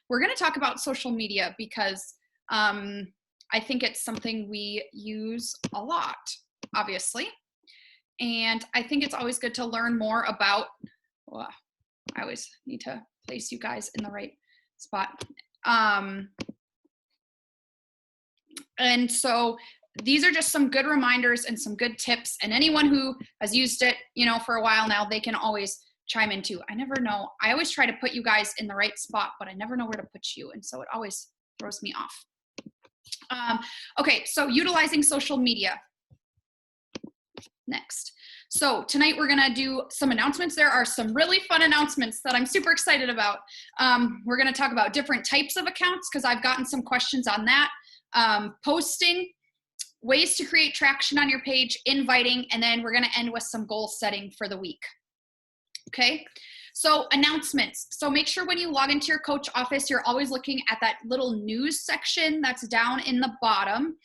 we're going to talk about social media because I think it's something we use a lot, obviously. And I think it's always good to learn more about, well, I always need to place you guys in the right spot. And so these are just some good reminders and some good tips. And anyone who has used it, for a while now, they can always chime in too. I never know. I always try to put you guys in the right spot, but I never know where to put you. And so it always throws me off. Okay, so utilizing social media. Next. So tonight we're gonna do some announcements. There are some really fun announcements that I'm super excited about. We're gonna talk about different types of accounts because I've gotten some questions on that. Posting, ways to create traction on your page, inviting, and then we're gonna end with some goal setting for the week. Okay, so announcements. So make sure when you log into your coach office, you're always looking at that little news section that's down in the bottom.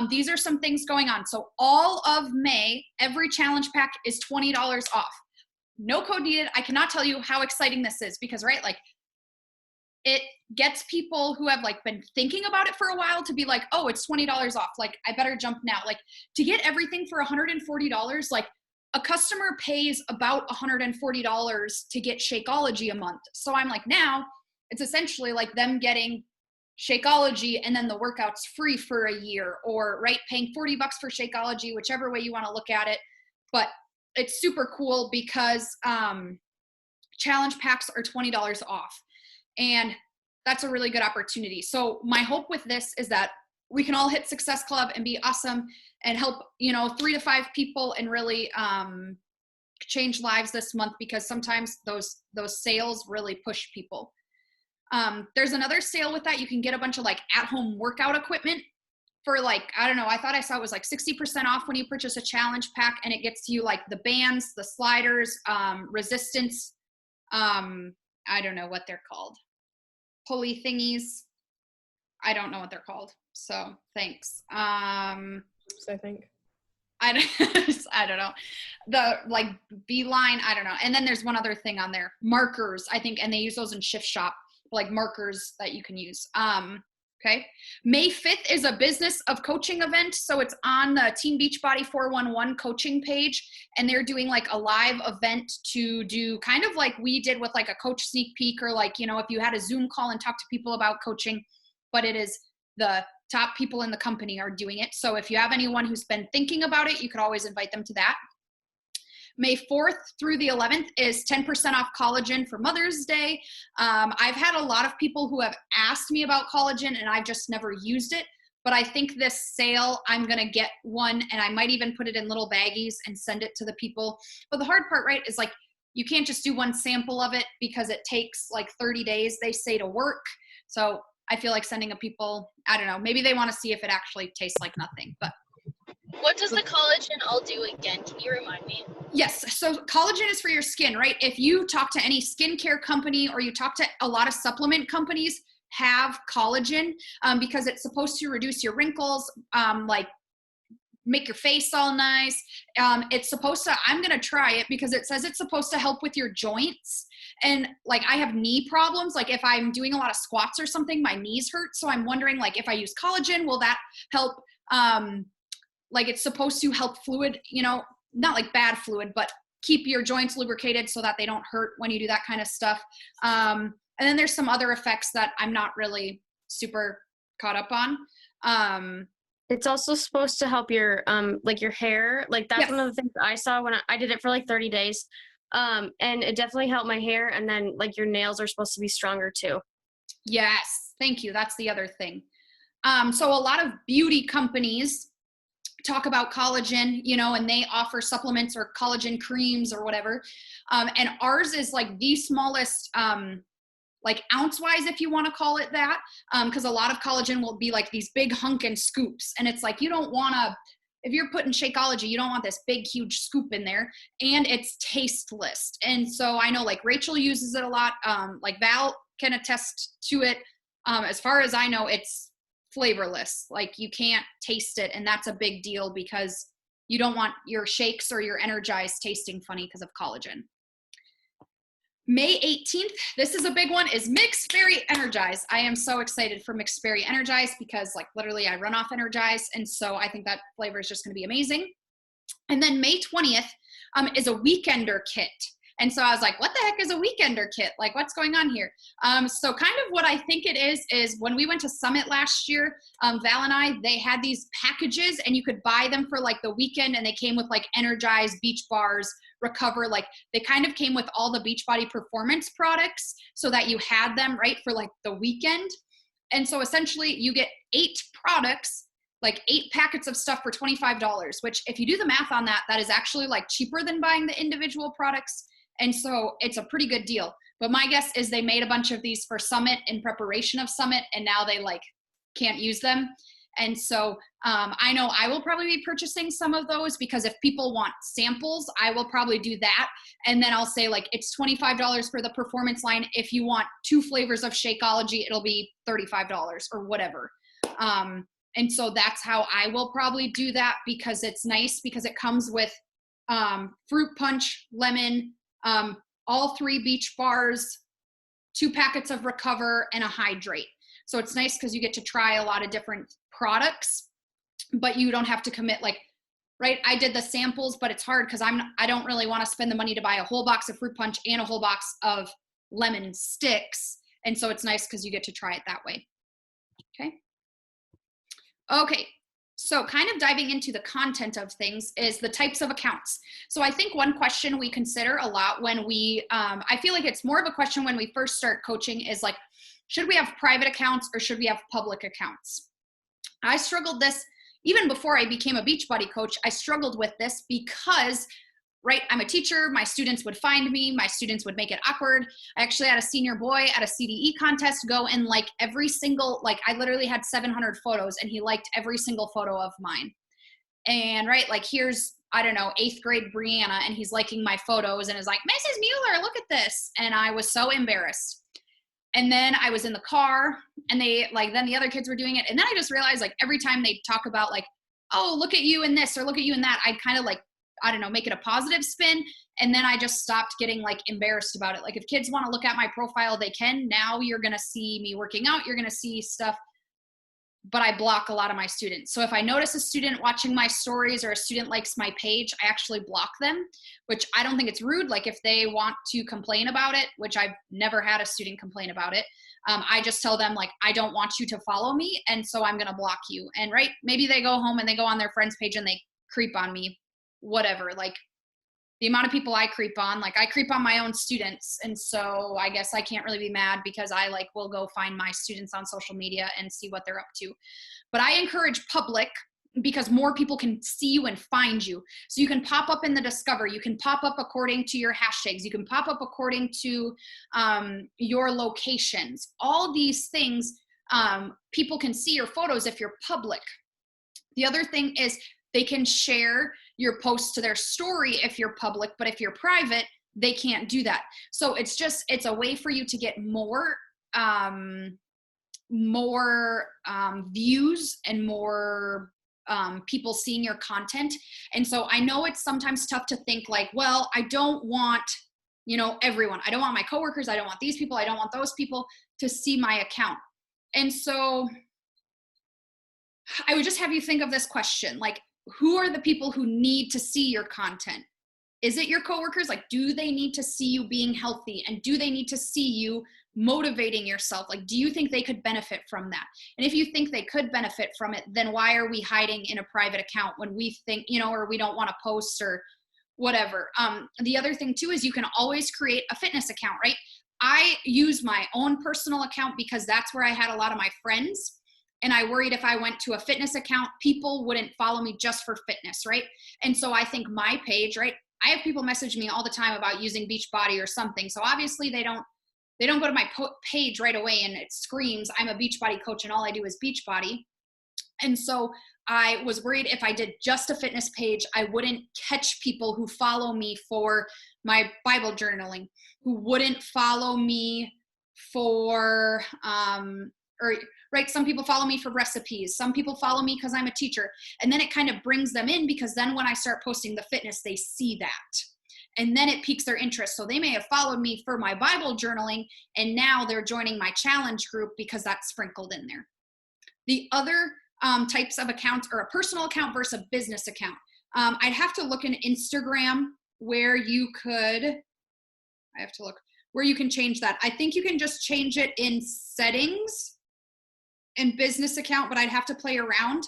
These are some things going on. So all of May, every challenge pack is $20 off. No code needed. I cannot tell you how exciting this is because, right, like it gets people who have like been thinking about it for a while to be like, oh, it's $20 off. Like I better jump now. Like to get everything for $140, like a customer pays about $140 to get Shakeology a month. So I'm like, now it's essentially like them getting Shakeology and then the workout's free for a year, or right, paying $40 for Shakeology, whichever way you want to look at it. But it's super cool because challenge packs are $20 off. And that's a really good opportunity. So my hope with this is that we can all hit Success Club and be awesome and help, 3 to 5 people and really change lives this month, because sometimes those sales really push people. There's another sale with that. You can get a bunch of like at-home workout equipment for like, I don't know, I thought I saw it was like 60% off when you purchase a challenge pack, and it gets you like the bands, the sliders, resistance, I don't know what they're called. Pulley thingies. I don't know what they're called. So thanks. I think. I don't know. The like Beeline, I don't know. And then there's one other thing on there. Markers, I think, and they use those in Shift Shop, like markers that you can use. Okay. May 5th is a Business of Coaching event. So it's on the Team Beachbody 411 coaching page. And they're doing like a live event to do kind of like we did with like a coach sneak peek, or like, if you had a Zoom call and talk to people about coaching, but it is the top people in the company are doing it. So if you have anyone who's been thinking about it, you could always invite them to that. May 4th through the 11th is 10% off collagen for Mother's Day. I've had a lot of people who have asked me about collagen and I've just never used it. But I think this sale, I'm going to get one, and I might even put it in little baggies and send it to the people. But the hard part, right, is like you can't just do one sample of it because it takes like 30 days, they say, to work. So I feel like sending a people, I don't know, maybe they want to see if it actually tastes like nothing. But what does the collagen all do again? Can you remind me? Yes. So collagen is for your skin, right? If you talk to any skincare company or you talk to a lot of supplement companies, have collagen because it's supposed to reduce your wrinkles, like make your face all nice. It's supposed to, I'm going to try it because it says it's supposed to help with your joints. And like I have knee problems. Like if I'm doing a lot of squats or something, my knees hurt. So I'm wondering, like, if I use collagen, will that help? Like it's supposed to help fluid, not like bad fluid, but keep your joints lubricated so that they don't hurt when you do that kind of stuff. And then there's some other effects that I'm not really super caught up on. It's also supposed to help your, like your hair. Like that's Yes. one of the things I saw when I did it for like 30 days. And it definitely helped my hair. And then like your nails are supposed to be stronger too. Yes. Thank you. That's the other thing. So a lot of beauty companies talk about collagen, and they offer supplements or collagen creams or whatever. And ours is like the smallest, like ounce wise, if you want to call it that. Cause a lot of collagen will be like these big hunkin' scoops. And it's like, you don't want to, if you're putting Shakeology, you don't want this big, huge scoop in there, and it's tasteless. And so I know like Rachel uses it a lot. Like Val can attest to it. As far as I know, it's flavorless. Like you can't taste it. And that's a big deal because you don't want your shakes or your Energize tasting funny because of collagen. May 18th, this is a big one, is Mixed Berry Energize. I am so excited for Mixed Berry Energize because like literally I run off Energize. And so I think that flavor is just going to be amazing. And then May 20th is a Weekender kit. And so I was like, what the heck is a Weekender kit? Like, what's going on here? So kind of what I think it is when we went to Summit last year, Val and I, they had these packages and you could buy them for like the weekend, and they came with like Energize, Beach Bars, Recover. Like they kind of came with all the Beachbody performance products so that you had them right for like the weekend. And so essentially you get 8 products, like 8 packets of stuff for $25, which if you do the math on that, that is actually like cheaper than buying the individual products. And so it's a pretty good deal. But my guess is they made a bunch of these for Summit in preparation of Summit, and now they like can't use them. And so I know I will probably be purchasing some of those, because if people want samples, I will probably do that. And then I'll say like, it's $25 for the performance line. If you want 2 flavors of Shakeology, it'll be $35 or whatever. And so that's how I will probably do that, because it's nice because it comes with fruit punch, lemon, all 3 Beach Bars, 2 packets of Recover, and a Hydrate. So it's nice because you get to try a lot of different products, but you don't have to commit like, right? I did the samples, but it's hard because I don't really want to spend the money to buy a whole box of fruit punch and a whole box of lemon sticks. And so it's nice because you get to try it that way. Okay, so kind of diving into the content of things is the types of accounts. So I think one question we consider a lot when we, I feel like it's more of a question when we first start coaching is like, should we have private accounts or should we have public accounts? I struggled this, even before I became a Beachbody coach, I struggled with this because, right, I'm a teacher, my students would find me, my students would make it awkward. I actually had a senior boy at a CDE contest go and like every single, like I literally had 700 photos and he liked every single photo of mine. And right, like here's, I don't know, 8th grade Brianna, and he's liking my photos and is like, Mrs. Mueller, look at this. And I was so embarrassed. And then I was in the car and then the other kids were doing it. And then I just realized like every time they talk about like, oh, look at you in this or look at you in that, I'd kind of like, I don't know, make it a positive spin. And then I just stopped getting like embarrassed about it. Like if kids want to look at my profile, they can. Now you're going to see me working out. You're going to see stuff, but I block a lot of my students. So if I notice a student watching my stories or a student likes my page, I actually block them, which I don't think it's rude. Like if they want to complain about it, which I've never had a student complain about it, I just tell them like, I don't want you to follow me. And so I'm going to block you. And right, maybe they go home and they go on their friend's page and they creep on me, whatever. Like the amount of people I creep on, like I creep on my own students. And so I guess I can't really be mad because I like will go find my students on social media and see what they're up to. But I encourage public because more people can see you and find you. So you can pop up in the Discover, you can pop up according to your hashtags, you can pop up according to your locations. All these things, people can see your photos if you're public. The other thing is they can share your posts to their story if you're public, but if you're private, they can't do that. So it's a way for you to get more views and more people seeing your content. And so I know it's sometimes tough to think like, well, I don't want, everyone. I don't want my coworkers. I don't want these people. I don't want those people to see my account. And so I would just have you think of this question, like, who are the people who need to see your content? Is it your coworkers? Like, do they need to see you being healthy? And do they need to see you motivating yourself? Like, do you think they could benefit from that? And if you think they could benefit from it, then why are we hiding in a private account when we think, or we don't want to post or whatever? The other thing too is you can always create a fitness account, right? I use my own personal account because that's where I had a lot of my friends. And I worried if I went to a fitness account, people wouldn't follow me just for fitness, right? And so I think my page, right? I have people message me all the time about using Beachbody or something. So obviously they don't go to my page right away and it screams, I'm a Beachbody coach and all I do is Beachbody. And so I was worried if I did just a fitness page, I wouldn't catch people who follow me for my Bible journaling, who wouldn't follow me for, right? Some people follow me for recipes. Some people follow me because I'm a teacher. And then it kind of brings them in because then when I start posting the fitness, they see that. and then it piques their interest. So they may have followed me for my Bible journaling, and now they're joining my challenge group because that's sprinkled in there. The other types of accounts are a personal account versus a business account. I'd have to look in Instagram where you can change that. I think you can just change it in settings and business account, but I'd have to play around.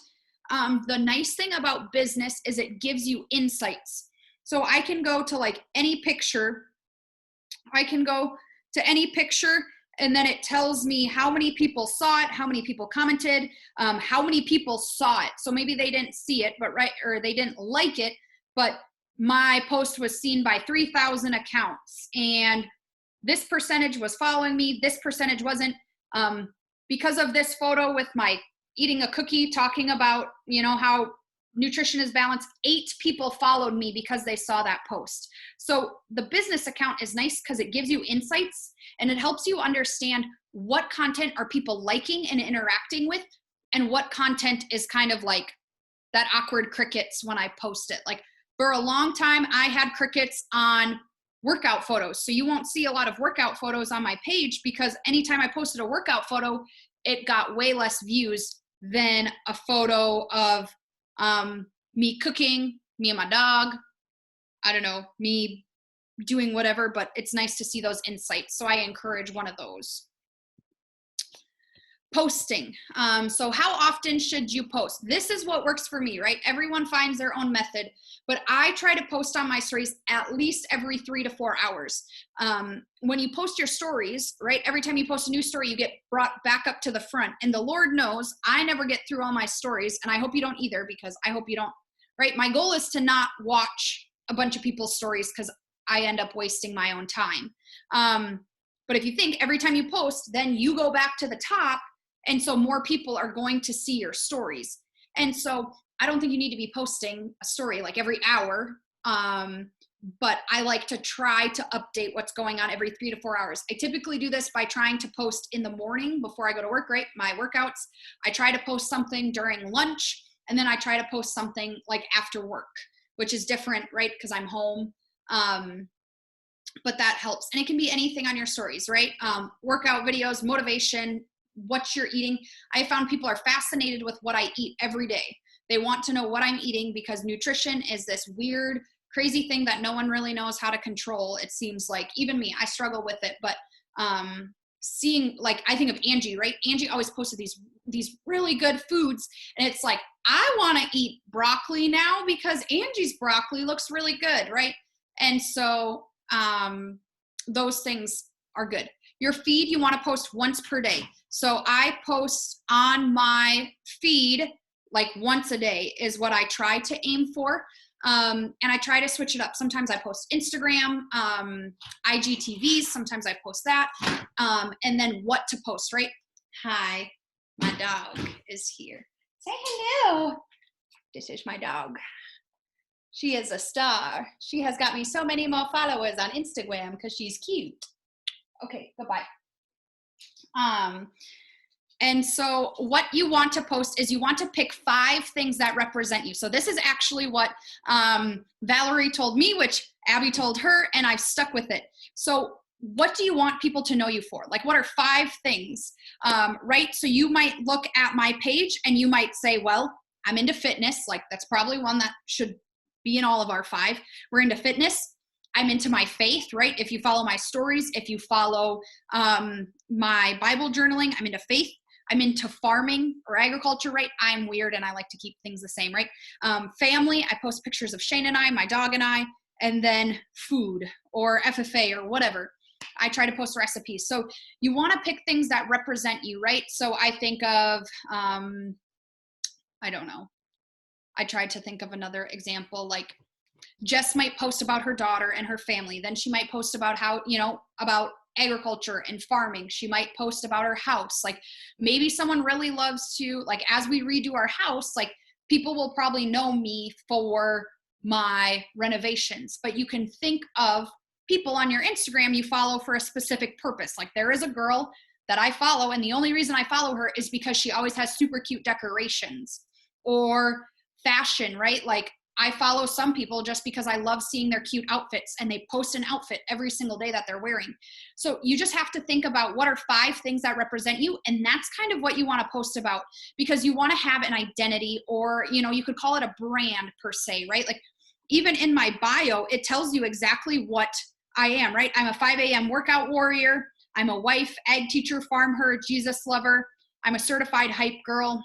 The nice thing about business is it gives you insights. So I can go to like any picture. And then it tells me how many people saw it, how many people commented, how many people saw it. So maybe they didn't see it, or they didn't like it, but my post was seen by 3,000 accounts, and this percentage was following me, this percentage wasn't. Because of this photo with my eating a cookie, talking about, how nutrition is balanced, 8 people followed me because they saw that post. So the business account is nice because it gives you insights, and it helps you understand what content are people liking and interacting with, and what content is kind of like that awkward crickets when I post it. Like for a long time, I had crickets on workout photos. So you won't see a lot of workout photos on my page because anytime I posted a workout photo, it got way less views than a photo of me cooking, me and my dog, I don't know, me doing whatever, but it's nice to see those insights. So I encourage one of those. Posting. So how often should you post? This is what works for me, right? Everyone finds their own method, but I try to post on my stories at least every 3 to 4 hours. When you post your stories, right? Every time you post a new story, you get brought back up to the front, and the Lord knows I never get through all my stories, and I hope you don't either, because I hope you don't, right? My goal is to not watch a bunch of people's stories because I end up wasting my own time. But if you think every time you post, then you go back to the top, and so more people are going to see your stories. And so I don't think you need to be posting a story like every hour, but I like to try to update what's going on every 3 to 4 hours. I typically do this by trying to post in the morning before I go to work, right? My workouts. I try to post something during lunch, and then I try to post something like after work, which is different, right? Because I'm home. But that helps. And it can be anything on your stories, right? Workout videos, motivation, what you're eating. I found people are fascinated with what I eat every day. They want to know what I'm eating because nutrition is this weird, crazy thing that no one really knows how to control. It seems like, even me, I struggle with it, but seeing, like, I think of Angie, right? Angie always posted these really good foods, and it's like, I want to eat broccoli now because Angie's broccoli looks really good, right? And so those things are good. Your feed, you want to post once per day. So I post on my feed like once a day is what I try to aim for. And I try to switch it up. Sometimes I post Instagram, IGTVs, sometimes I post that. And then what to post, right? Hi, my dog is here. Say hello. This is my dog. She is a star. She has got me so many more followers on Instagram because she's cute. Okay, goodbye. And so what you want to post is you want to pick 5 things that represent you. So this is actually what Valerie told me, which Abby told her, and I've stuck with it. So what do you want people to know you for? Like, what are 5 things, right? So you might look at my page and you might say, well, I'm into fitness. Like, that's probably one that should be in all of our 5. We're into fitness. I'm into my faith, right? If you follow my stories, if you follow my Bible journaling, I'm into faith. I'm into farming or agriculture, right? I'm weird and I like to keep things the same, right? Family, I post pictures of Shane and I, my dog and I, and then food or FFA or whatever. I try to post recipes. So you want to pick things that represent you, right? So I think of, I don't know. I tried to think of another example, like Jess might post about her daughter and her family. Then she might post about how, about agriculture and farming. She might post about her house. Like, maybe someone really loves to, like, as we redo our house, like, people will probably know me for my renovations, but you can think of people on your Instagram you follow for a specific purpose. Like, there is a girl that I follow, and the only reason I follow her is because she always has super cute decorations. Or fashion, right? Like, I follow some people just because I love seeing their cute outfits, and they post an outfit every single day that they're wearing. So you just have to think about what are 5 things that represent you, and that's kind of what you want to post about, because you want to have an identity, or, you know, you could call it a brand per se, right? Like even in my bio, it tells you exactly what I am, right? I'm a 5 a.m. workout warrior. I'm a wife, ag teacher, farm herd, Jesus lover. I'm a certified hype girl,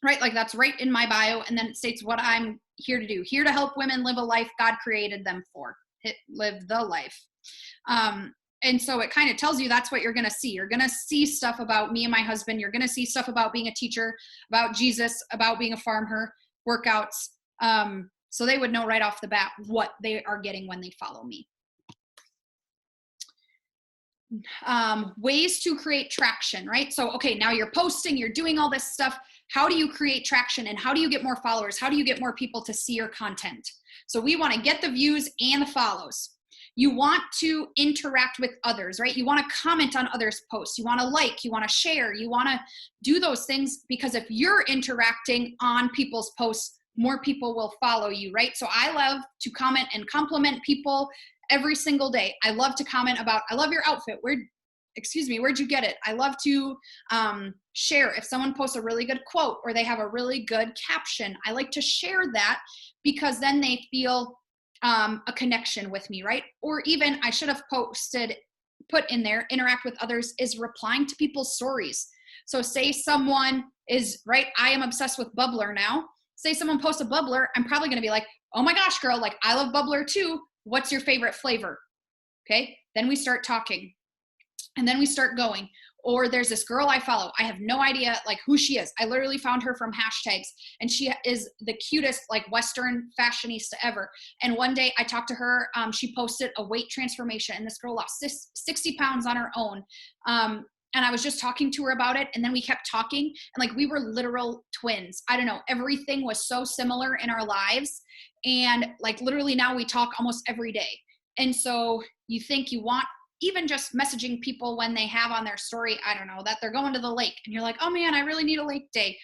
right? Like that's right in my bio. And then it states what I'm here to do, here to help women live a life God created them for, live the life. And so it kind of tells you that's what you're going to see. You're going to see stuff about me and my husband. You're going to see stuff about being a teacher, about Jesus, about being a farmer, workouts. So they would know right off the bat what they are getting when they follow me. Ways to create traction, right? So, okay, now you're posting, you're doing all this stuff. How do you create traction, and how do you get more followers? How do you get more people to see your content? So we want to get the views and the follows. You want to interact with others, right? You want to comment on others' posts. You want to like, you want to share, you want to do those things, because if you're interacting on people's posts, more people will follow you, right? So I love to comment and compliment people every single day. I love to comment about, I love your outfit. Where'd you get it? I love to share. If someone posts a really good quote or they have a really good caption, I like to share that, because then they feel a connection with me, right? Or even I should have put in there, interact with others, is replying to people's stories. So say someone is, right, I am obsessed with Bubbler now. Say someone posts a Bubbler, I'm probably going to be like, oh my gosh, girl, like I love Bubbler too. What's your favorite flavor? Okay. Then we start talking, and then we start going. Or there's this girl I follow. I have no idea like who she is. I literally found her from hashtags, and she is the cutest like Western fashionista ever. And one day I talked to her. She posted a weight transformation, and this girl lost 60 pounds on her own. And I was just talking to her about it, and then we kept talking, and like we were literal twins. I don't know. Everything was so similar in our lives. And like literally now we talk almost every day. And so you think you want, even just messaging people when they have on their story, I don't know, that they're going to the lake, and you're like, oh man, I really need a lake day.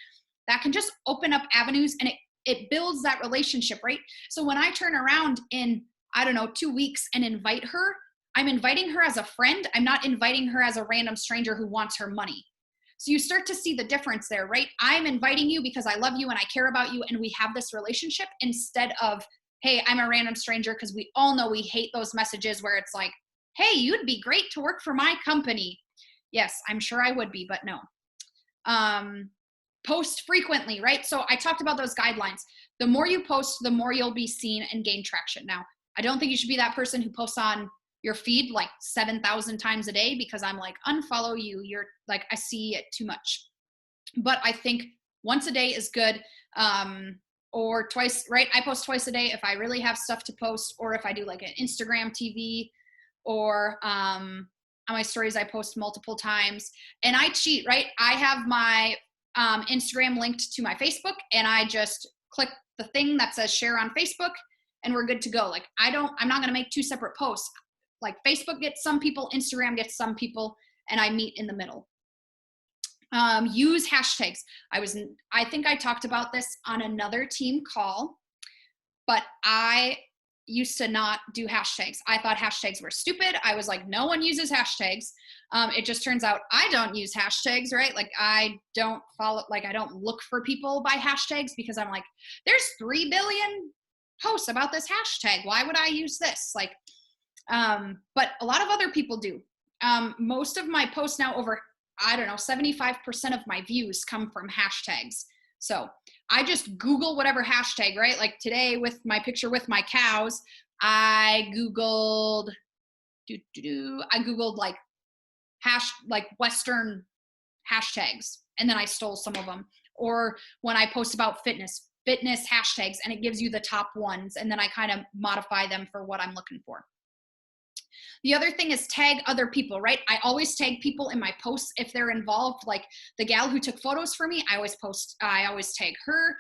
That can just open up avenues, and it builds that relationship, right? So when I turn around in, I don't know, 2 weeks and invite her, I'm inviting her as a friend. I'm not inviting her as a random stranger who wants her money. So you start to see the difference there, right? I'm inviting you because I love you and I care about you, and we have this relationship, instead of, hey, I'm a random stranger, because we all know we hate those messages where it's like, hey, you'd be great to work for my company. Yes, I'm sure I would be, but no. Post frequently, right? So I talked about those guidelines. The more you post, the more you'll be seen and gain traction. Now, I don't think you should be that person who posts on your feed like 7,000 times a day, because I'm like, unfollow you. You're like, I see it too much. But I think once a day is good. Or twice, right? I post twice a day if I really have stuff to post, or if I do like an Instagram TV, or on my stories, I post multiple times. And I cheat, right? I have my Instagram linked to my Facebook, and I just click the thing that says share on Facebook, and we're good to go. Like I'm not going to make 2 separate posts. Like Facebook gets some people, Instagram gets some people, and I meet in the middle. Use hashtags. I think I talked about this on another team call, but I used to not do hashtags. I thought hashtags were stupid. I was like, no one uses hashtags. It just turns out I don't use hashtags, right? Like I don't look for people by hashtags, because I'm like, there's 3 billion posts about this hashtag. Why would I use this? Like, but a lot of other people do. Most of my posts now, over, I don't know, 75% of my views come from hashtags. So I just Google whatever hashtag, right? Like today with my picture with my cows, I Googled like Western hashtags, and then I stole some of them. Or when I post about fitness hashtags, and it gives you the top ones, and then I kind of modify them for what I'm looking for. The other thing is tag other people, right? I always tag people in my posts if they're involved. Like the gal who took photos for me, I always tag her.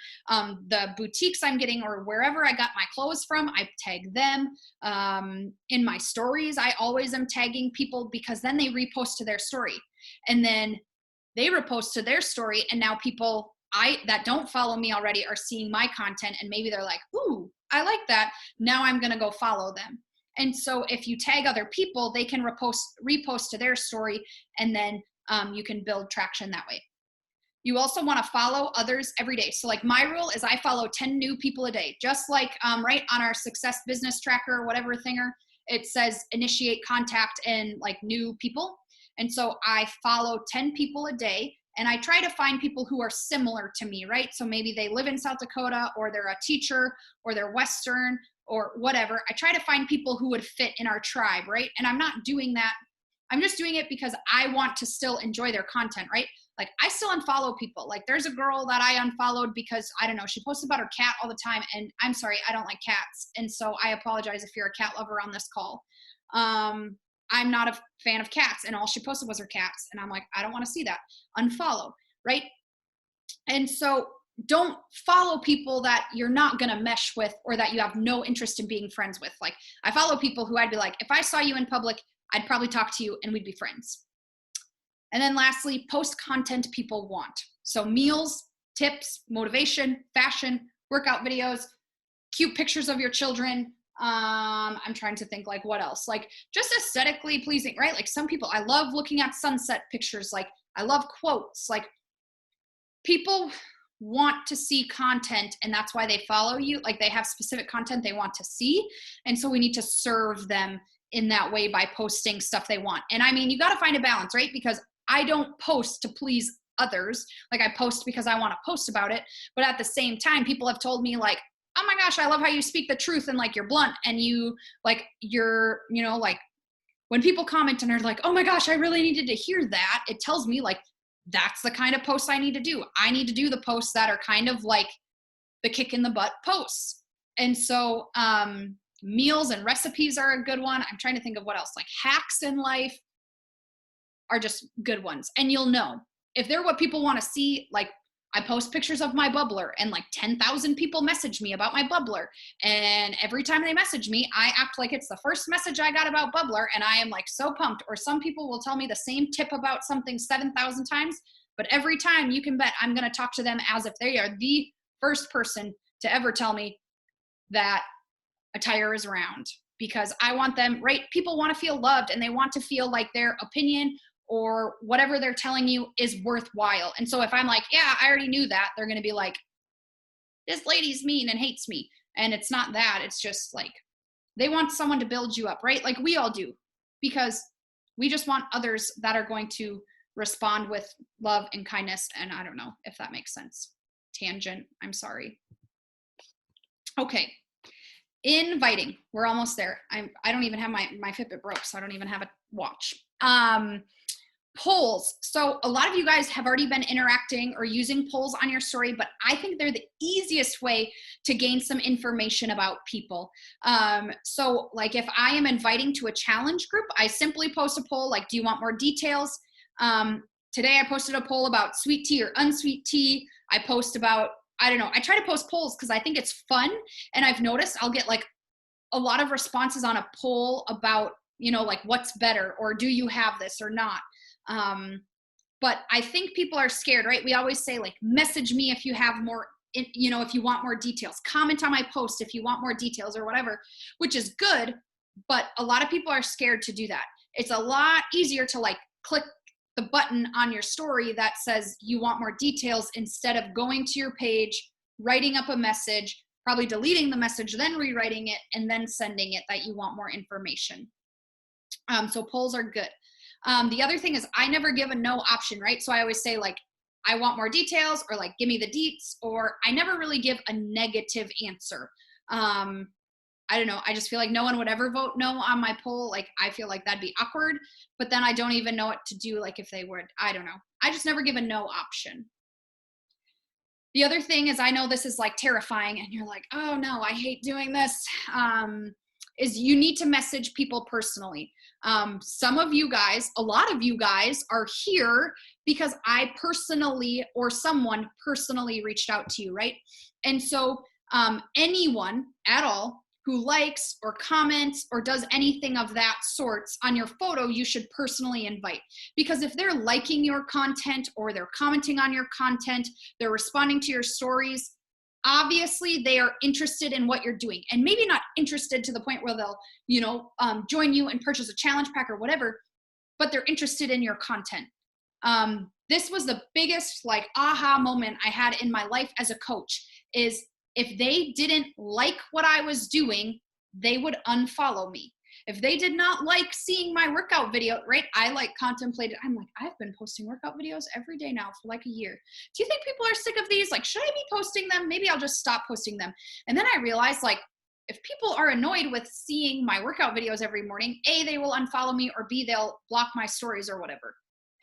The boutiques I'm getting, or wherever I got my clothes from, I tag them. In my stories, I always am tagging people, because then they repost to their story, and then they repost to their story, and now people that don't follow me already are seeing my content, and maybe they're like, ooh, I like that. Now I'm going to go follow them. And so if you tag other people, they can repost to their story, and then you can build traction that way. You also want to follow others every day. So like my rule is I follow 10 new people a day, just like right on our success business tracker or whatever thinger, it says initiate contact and like new people. And so I follow 10 people a day, and I try to find people who are similar to me, right? So maybe they live in South Dakota, or they're a teacher, or they're Western, or whatever. I try to find people who would fit in our tribe, right? And I'm not doing that. I'm just doing it because I want to still enjoy their content, right? Like I still unfollow people. Like there's a girl that I unfollowed because, I don't know, she posts about her cat all the time, and I'm sorry, I don't like cats. And so I apologize if you're a cat lover on this call. I'm not a fan of cats, and all she posted was her cats. And I'm like, I don't want to see that. Unfollow, right? And so don't follow people that you're not going to mesh with, or that you have no interest in being friends with. Like I follow people who I'd be like, if I saw you in public, I'd probably talk to you and we'd be friends. And then lastly, post content people want. So meals, tips, motivation, fashion, workout videos, cute pictures of your children. I'm trying to think like what else, like just aesthetically pleasing, right? Like some people, I love looking at sunset pictures. Like I love quotes. Like people want to see content, and that's why they follow you. Like they have specific content they want to see. And so we need to serve them in that way by posting stuff they want. And I mean, you got to find a balance, right? Because I don't post to please others. Like I post because I want to post about it. But at the same time, people have told me like, oh my gosh, I love how you speak the truth, and like you're blunt, and you like you're, you know, like when people comment and are like, oh my gosh, I really needed to hear that. It tells me like, that's the kind of posts I need to do. I need to do the posts that are kind of like the kick in the butt posts. And so, meals and recipes are a good one. I'm trying to think of what else, like hacks in life are just good ones. And you'll know if they're what people want to see. Like I post pictures of my bubbler, and like 10,000 people message me about my bubbler. And every time they message me, I act like it's the first message I got about bubbler, and I am like so pumped. Or some people will tell me the same tip about something 7,000 times, but every time you can bet I'm going to talk to them as if they are the first person to ever tell me that a tire is round, because I want them, right? People want to feel loved, and they want to feel like their opinion or whatever they're telling you is worthwhile. And so if I'm like, yeah, I already knew that, they're going to be like, this lady's mean and hates me. And it's not that. It's just like, they want someone to build you up, right? Like we all do, because we just want others that are going to respond with love and kindness. And I don't know if that makes sense. Tangent. I'm sorry. Okay. Inviting. We're almost there. I don't even have my Fitbit broke, so I don't even have a watch. Polls. So a lot of you guys have already been interacting or using polls on your story, but I think they're the easiest way to gain some information about people. So like if I am inviting to a challenge group, I simply post a poll like, do you want more details? Today I posted a poll about sweet tea or unsweet tea. I post about, I don't know, I try to post polls because I think it's fun. And I've noticed I'll get like a lot of responses on a poll about, you know, like what's better, or do you have this or not? But I think people are scared, right? We always say like, message me if you have more, you know, if you want more details, comment on my post if you want more details or whatever, which is good. But a lot of people are scared to do that. It's a lot easier to like click the button on your story that says you want more details, instead of going to your page, writing up a message, probably deleting the message, then rewriting it, and then sending it that you want more information. So polls are good. The other thing is I never give a no option, right? So I always say like, I want more details, or like, give me the deets, or I never really give a negative answer. I don't know. I just feel like no one would ever vote no on my poll. Like, I feel like that'd be awkward, but then I don't even know what to do. Like if they would, I don't know. I just never give a no option. The other thing is, I know this is like terrifying and you're like, oh no, I hate doing this. Is you need to message people personally. Some of you guys, a lot of you guys are here because I personally, or someone personally reached out to you, right? And so anyone at all who likes or comments or does anything of that sorts on your photo, you should personally invite. Because if they're liking your content or they're commenting on your content, they're responding to your stories, obviously they are interested in what you're doing, and maybe not interested to the point where they'll, join you and purchase a challenge pack or whatever, but they're interested in your content. This was the biggest aha moment I had in my life as a coach, is if they didn't like what I was doing, they would unfollow me. If they did not like seeing my workout video, right? I contemplated, I'm like, I've been posting workout videos every day now for a year. Do you think people are sick of these? Should I be posting them? Maybe I'll just stop posting them. And then I realized if people are annoyed with seeing my workout videos every morning, A, they will unfollow me, or B, they'll block my stories or whatever.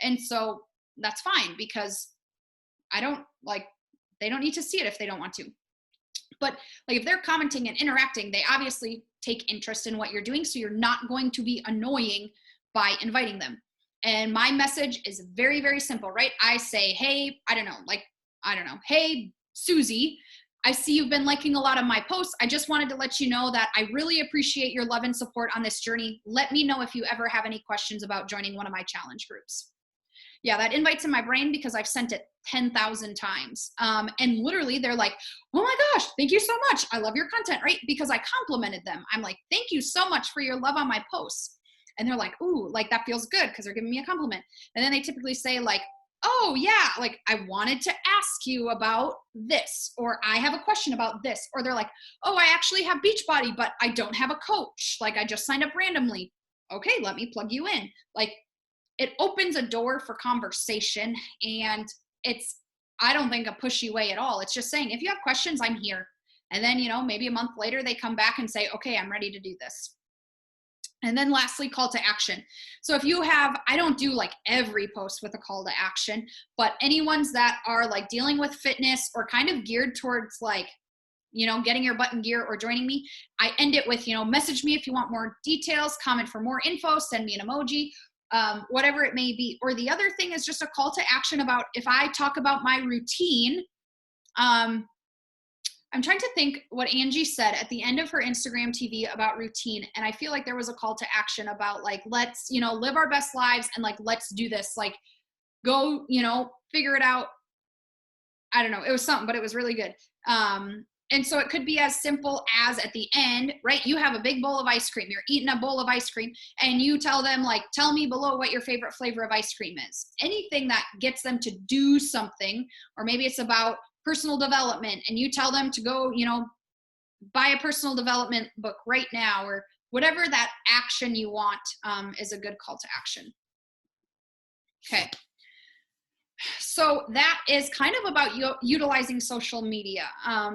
And so that's fine, because they don't need to see it if they don't want to. But if they're commenting and interacting, they obviously take interest in what you're doing. So you're not going to be annoying by inviting them. And my message is very, very simple, right? I say, hey, hey, Susie, I see you've been liking a lot of my posts. I just wanted to let you know that I really appreciate your love and support on this journey. Let me know if you ever have any questions about joining one of my challenge groups. Yeah, that invite's in my brain because I've sent it 10,000 times. And literally they're like, oh my gosh, thank you so much. I love your content, right? Because I complimented them. I'm like, thank you so much for your love on my posts. And they're like, ooh, that feels good because they're giving me a compliment. And then they typically say oh yeah, I wanted to ask you about this, or I have a question about this. Or they're like, oh, I actually have Beachbody, but I don't have a coach. I just signed up randomly. Okay, let me plug you in. It opens a door for conversation, and I don't think a pushy way at all. It's just saying, if you have questions, I'm here. And then, maybe a month later they come back and say, okay, I'm ready to do this. And then lastly, call to action. So if you have, I don't do every post with a call to action, but any ones that are dealing with fitness or kind of geared towards getting your butt in gear or joining me, I end it with, message me if you want more details, comment for more info, send me an emoji, whatever it may be. Or the other thing is just a call to action about, if I talk about my routine, I'm trying to think what Angie said at the end of her Instagram TV about routine. And I feel like there was a call to action about let's, live our best lives, and let's do this, go, figure it out. I don't know. It was something, but it was really good. And so it could be as simple as at the end, right? You have a big bowl of ice cream. You're eating a bowl of ice cream, and you tell them tell me below what your favorite flavor of ice cream is. Anything that gets them to do something, or maybe it's about personal development and you tell them to go, buy a personal development book right now, or whatever that action you want is a good call to action. Okay. So that is kind of about utilizing social media.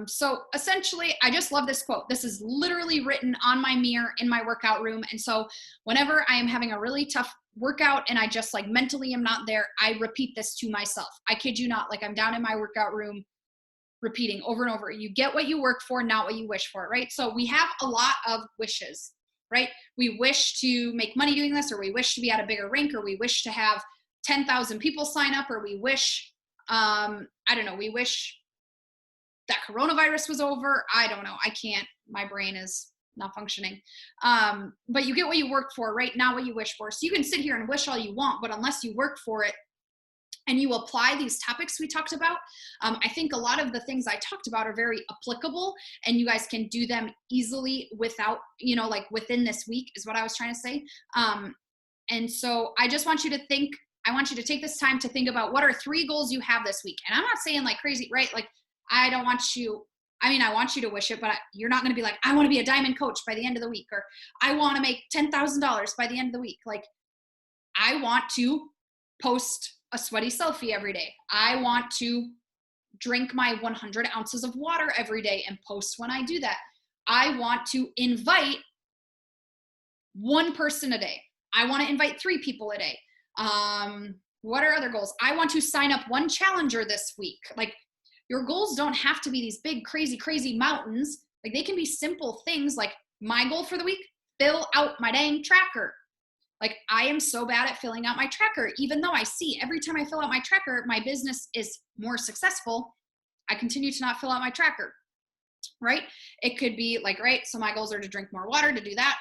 So essentially, I just love this quote. This is literally written on my mirror in my workout room. And so whenever I am having a really tough workout and I just mentally am not there, I repeat this to myself. I kid you not, I'm down in my workout room repeating over and over. You get what you work for, not what you wish for, right? So we have a lot of wishes, right? We wish to make money doing this, or we wish to be at a bigger rank, or we wish to have 10,000 people sign up, or we wish, we wish that coronavirus was over. I don't know. I can't, my brain is not functioning. But you get what you work for, right? Not what you wish for. So you can sit here and wish all you want, but unless you work for it and you apply these topics we talked about, I think a lot of the things I talked about are very applicable, and you guys can do them easily without, within this week is what I was trying to say. And so I just want you to think, I want you to take this time to think about what are 3 goals you have this week. And I'm not saying crazy, right? I want you to wish it, but you're not going to be I want to be a diamond coach by the end of the week, or I want to make $10,000 by the end of the week. I want to post a sweaty selfie every day. I want to drink my 100 ounces of water every day and post when I do that. I want to invite 1 person a day. I want to invite 3 people a day. What are other goals? I want to sign up 1 challenger this week. Your goals don't have to be these big, crazy mountains. They can be simple things. My goal for the week, fill out my dang tracker. I am so bad at filling out my tracker, even though I see every time I fill out my tracker, my business is more successful. I continue to not fill out my tracker. right? It could be like, right, so my goals are to drink more water, to do that,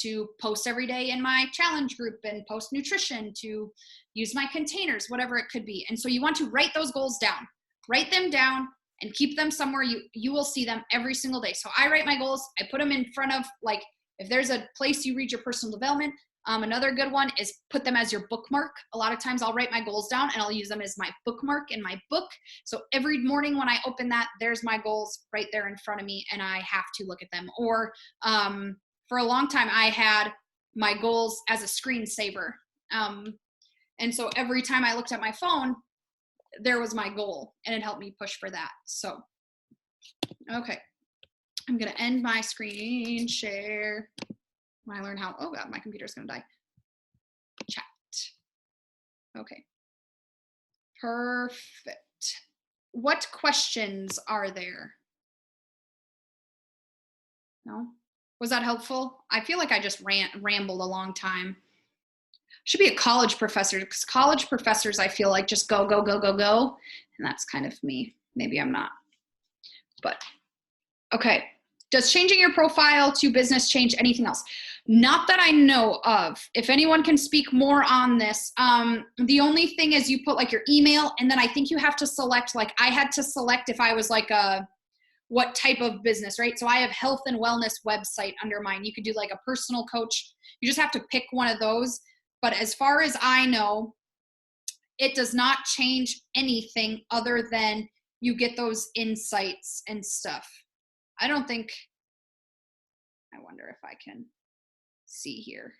to post every day in my challenge group and post nutrition, to use my containers, whatever it could be. And so you want to write those goals down. Write them down and keep them somewhere you will see them every single day. So I write my goals, I put them in front of, like, if there's a place you read your personal development. Another good one is put them as your bookmark. A lot of times I'll write my goals down and I'll use them as my bookmark in my book. So every morning when I open that, there's my goals right there in front of me and I have to look at them. Or for a long time, I had my goals as a screensaver. And so every time I looked at my phone, there was my goal and it helped me push for that. So, okay. I'm going to end my screen share. When I learn how, oh God, my computer's gonna die. Chat. Okay. Perfect. What questions are there? No? Was that helpful? I feel like I just rambled a long time. Should be a college professor, because college professors, I feel like, just go, go, go, go, go. And that's kind of me. Maybe I'm not. But, okay. Does changing your profile to business change anything else? Not that I know of. If anyone can speak more on this, the only thing is you put like your email, and then I think you have to select, like I had to select if I was like what type of business, right? So I have health and wellness website under mine. You could do like a personal coach. You just have to pick one of those. But as far as I know, it does not change anything other than you get those insights and stuff. I don't think, I wonder if I can see here.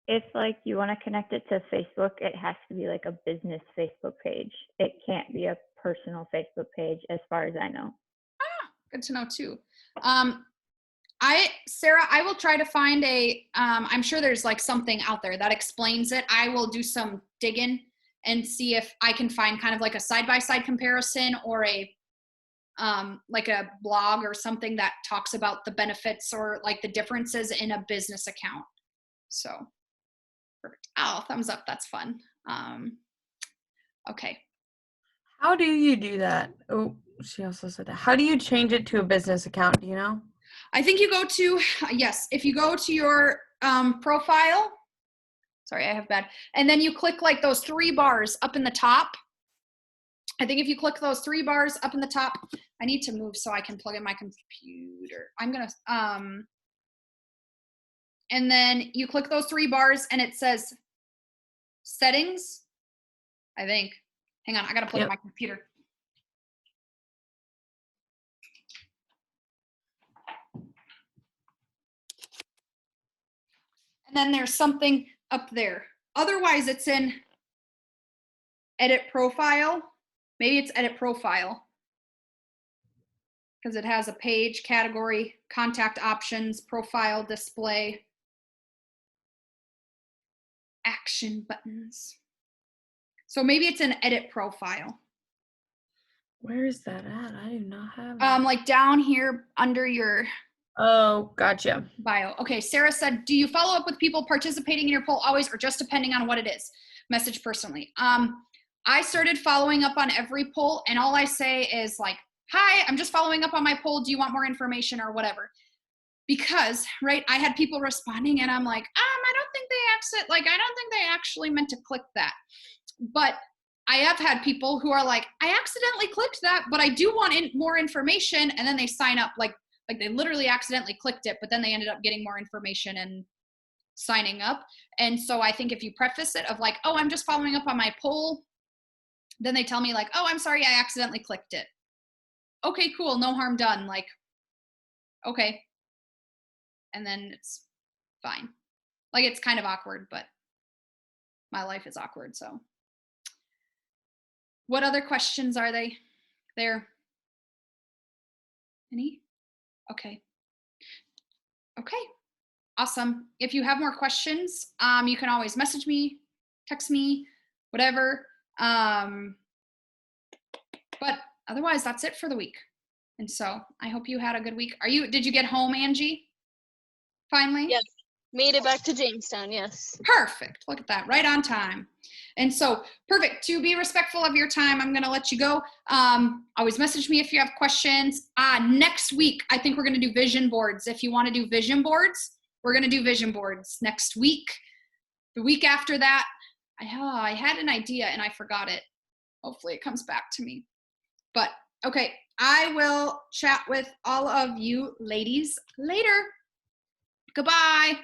If like you want to connect it to Facebook, it has to be like a business Facebook page. It can't be a personal Facebook page as far as I know. Good to know too. Sarah, I will try to find I'm sure there's like something out there that explains it. I will do some digging and see if I can find kind of like a side-by-side comparison or like a blog or something that talks about the benefits or like the differences in a business account. So perfect. Oh, thumbs up. That's fun. Okay. How do you do that? Oh, she also said that. How do you change it to a business account? Do you know? I think you go to, yes, if you go to your profile, sorry, I have bad, and then you click like those 3 bars up in the top. I think if you click those 3 bars up in the top, I need to move so I can plug in my computer. I'm going to, and then you click those 3 bars and it says settings, I think. Hang on, I got to plug in my computer. And then there's something up there. Otherwise, it's in edit profile. Maybe it's edit profile because it has a page, category, contact options, profile, display, action buttons. So maybe it's an edit profile. Where is that at? I do not have it. Like down here under your Oh, gotcha. bio. Okay, Sarah said, do you follow up with people participating in your poll always or just depending on what it is? Message personally. I started following up on every poll and all I say is like, hi, I'm just following up on my poll. Do you want more information or whatever? Because, right, I had people responding and I'm like, I don't think I don't think they actually meant to click that. But I have had people who are like, I accidentally clicked that, but I do want more information. And then they sign up like they literally accidentally clicked it, but then they ended up getting more information and signing up. And so I think if you preface it of like, oh, I'm just following up on my poll, then they tell me like, oh, I'm sorry, I accidentally clicked it. Okay, cool, no harm done. Like, okay. And then it's fine. Like it's kind of awkward, but my life is awkward, so. What other questions are there? Any? Okay. Okay. Awesome. If you have more questions, you can always message me, text me, whatever. But otherwise, that's it for the week. And so I hope you had a good week. Did you get home, Angie? Finally? Yes. Made it back to Jamestown, yes. Perfect. Look at that. Right on time. And so, perfect. To be respectful of your time, I'm going to let you go. Always message me if you have questions. Next week, I think we're going to do vision boards. If you want to do vision boards, we're going to do vision boards next week. The week after that, I had an idea and I forgot it. Hopefully it comes back to me. But, okay, I will chat with all of you ladies later. Goodbye.